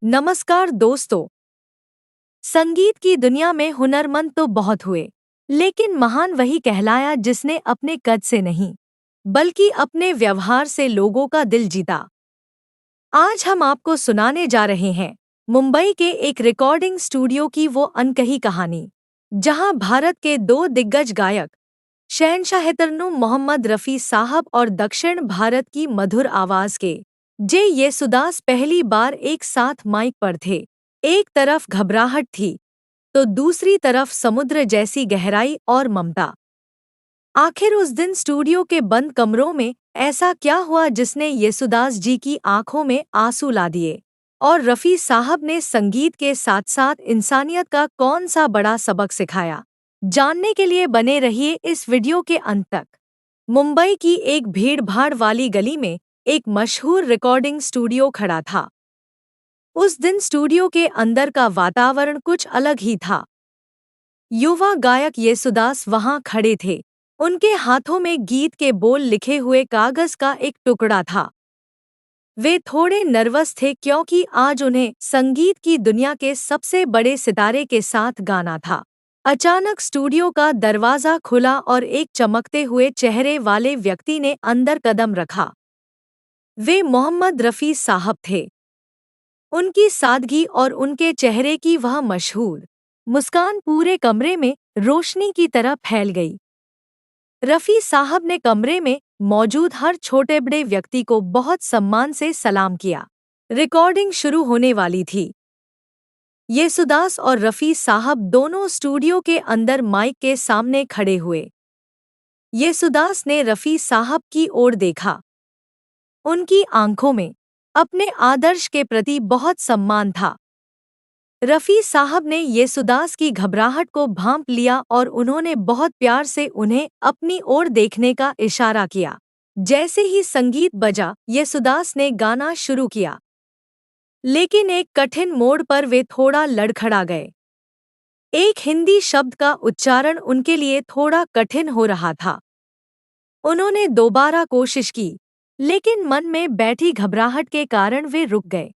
नमस्कार दोस्तों। संगीत की दुनिया में हुनरमंद तो बहुत हुए, लेकिन महान वही कहलाया जिसने अपने कद से नहीं, बल्कि अपने व्यवहार से लोगों का दिल जीता। आज हम आपको सुनाने जा रहे हैं मुंबई के एक रिकॉर्डिंग स्टूडियो की वो अनकही कहानी, जहां भारत के दो दिग्गज गायक शहंशाह तरन्नुम मोहम्मद रफ़ी साहब और दक्षिण भारत की मधुर आवाज के जे येसुदास पहली बार एक साथ माइक पर थे। एक तरफ घबराहट थी, तो दूसरी तरफ समुद्र जैसी गहराई और ममता। आखिर उस दिन स्टूडियो के बंद कमरों में ऐसा क्या हुआ जिसने येसुदास जी की आंखों में आंसू ला दिए, और रफ़ी साहब ने संगीत के साथ साथ इंसानियत का कौन सा बड़ा सबक सिखाया? जानने के लिए बने रहिए इस वीडियो के अंत तक। मुंबई की एक भीड़-भाड़ वाली गली में एक मशहूर रिकॉर्डिंग स्टूडियो खड़ा था। उस दिन स्टूडियो के अंदर का वातावरण कुछ अलग ही था। युवा गायक येसुदास वहां खड़े थे। उनके हाथों में गीत के बोल लिखे हुए कागज का एक टुकड़ा था। वे थोड़े नर्वस थे क्योंकि आज उन्हें संगीत की दुनिया के सबसे बड़े सितारे के साथ गाना था। अचानक स्टूडियो का दरवाजा खुला और एक चमकते हुए चेहरे वाले व्यक्ति ने अंदर कदम रखा। वे मोहम्मद रफ़ी साहब थे। उनकी सादगी और उनके चेहरे की वह मशहूर मुस्कान पूरे कमरे में रोशनी की तरह फैल गई। रफ़ी साहब ने कमरे में मौजूद हर छोटे बड़े व्यक्ति को बहुत सम्मान से सलाम किया। रिकॉर्डिंग शुरू होने वाली थी। येसुदास और रफ़ी साहब दोनों स्टूडियो के अंदर माइक के सामने खड़े हुए। येसुदास ने रफ़ी साहब की ओर देखा। उनकी आंखों में अपने आदर्श के प्रति बहुत सम्मान था। रफ़ी साहब ने येसुदास की घबराहट को भांप लिया और उन्होंने बहुत प्यार से उन्हें अपनी ओर देखने का इशारा किया। जैसे ही संगीत बजा, येसुदास ने गाना शुरू किया। लेकिन एक कठिन मोड़ पर वे थोड़ा लड़खड़ा गए। एक हिंदी शब्द का उच्चारण उनके लिए थोड़ा कठिन हो रहा था। उन्होंने दोबारा कोशिश की, लेकिन मन में बैठी घबराहट के कारण वे रुक गए।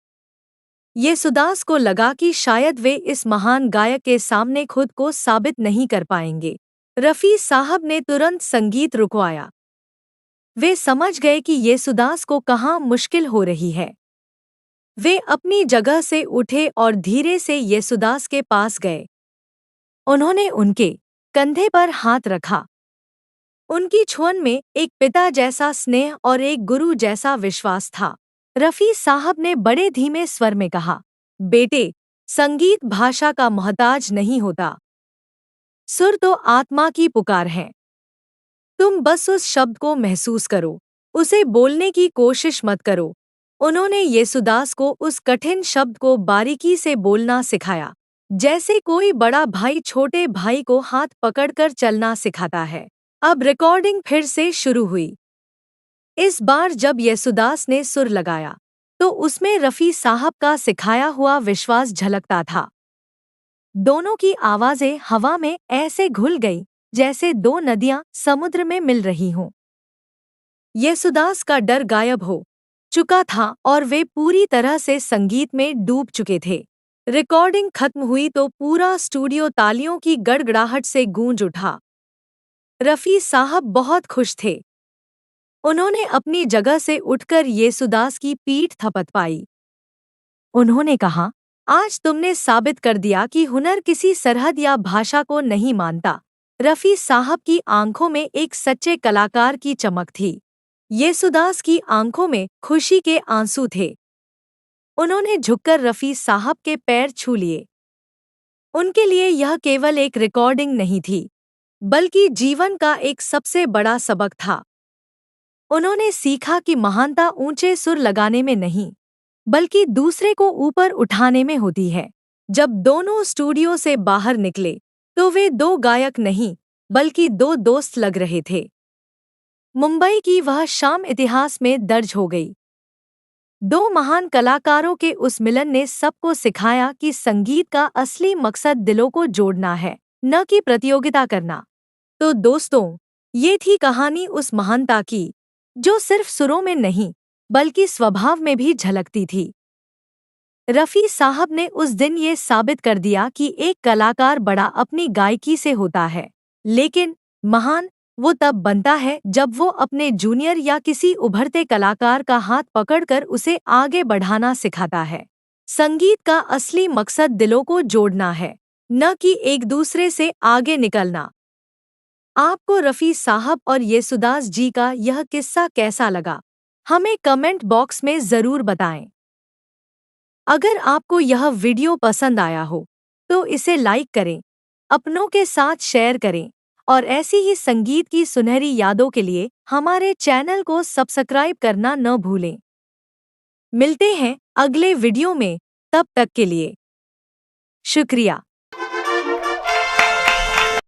येसुदास को लगा कि शायद वे इस महान गायक के सामने खुद को साबित नहीं कर पाएंगे। रफ़ी साहब ने तुरंत संगीत रुकवाया। वे समझ गए कि येसुदास को कहाँ मुश्किल हो रही है। वे अपनी जगह से उठे और धीरे से येसुदास के पास गए। उन्होंने उनके कंधे पर हाथ रखा। उनकी छुअन में एक पिता जैसा स्नेह और एक गुरु जैसा विश्वास था। रफ़ी साहब ने बड़े धीमे स्वर में कहा, बेटे, संगीत भाषा का मोहताज नहीं होता। सुर तो आत्मा की पुकार है। तुम बस उस शब्द को महसूस करो, उसे बोलने की कोशिश मत करो। उन्होंने येसुदास को उस कठिन शब्द को बारीकी से बोलना सिखाया, जैसे कोई बड़ा भाई छोटे भाई को हाथ पकड़कर चलना सिखाता है। अब रिकॉर्डिंग फिर से शुरू हुई। इस बार जब येसुदास ने सुर लगाया, तो उसमें रफ़ी साहब का सिखाया हुआ विश्वास झलकता था। दोनों की आवाज़ें हवा में ऐसे घुल गई जैसे दो नदियां समुद्र में मिल रही हों। येसुदास का डर गायब हो चुका था और वे पूरी तरह से संगीत में डूब चुके थे। रिकॉर्डिंग खत्म हुई तो पूरा स्टूडियो तालियों की गड़गड़ाहट से गूंज उठा। रफ़ी साहब बहुत खुश थे। उन्होंने अपनी जगह से उठकर येसुदास की पीठ थपथपाई। उन्होंने कहा, आज तुमने साबित कर दिया कि हुनर किसी सरहद या भाषा को नहीं मानता। रफ़ी साहब की आंखों में एक सच्चे कलाकार की चमक थी। येसुदास की आंखों में खुशी के आंसू थे। उन्होंने झुककर रफ़ी साहब के पैर छू लिए। उनके लिए यह केवल एक रिकॉर्डिंग नहीं थी, बल्कि जीवन का एक सबसे बड़ा सबक था। उन्होंने सीखा कि महानता ऊंचे सुर लगाने में नहीं, बल्कि दूसरे को ऊपर उठाने में होती है। जब दोनों स्टूडियो से बाहर निकले, तो वे दो गायक नहीं, बल्कि दो दोस्त लग रहे थे। मुंबई की वह शाम इतिहास में दर्ज हो गई। दो महान कलाकारों के उस मिलन ने सबको सिखाया कि संगीत का असली मकसद दिलों को जोड़ना है, न कि प्रतियोगिता करना। तो दोस्तों, ये थी कहानी उस महानता की, जो सिर्फ सुरों में नहीं, बल्कि स्वभाव में भी झलकती थी। रफ़ी साहब ने उस दिन ये साबित कर दिया कि एक कलाकार बड़ा अपनी गायकी से होता है, लेकिन महान वो तब बनता है जब वो अपने जूनियर या किसी उभरते कलाकार का हाथ पकड़कर उसे आगे बढ़ाना सिखाता है। संगीत का असली मकसद दिलों को जोड़ना है, न कि एक दूसरे से आगे निकलना। आपको रफ़ी साहब और येसुदास जी का यह किस्सा कैसा लगा? हमें कमेंट बॉक्स में ज़रूर बताएं। अगर आपको यह वीडियो पसंद आया हो, तो इसे लाइक करें, अपनों के साथ शेयर करें और ऐसी ही संगीत की सुनहरी यादों के लिए हमारे चैनल को सब्सक्राइब करना न भूलें। मिलते हैं अगले वीडियो में, तब तक के लिए शुक्रिया।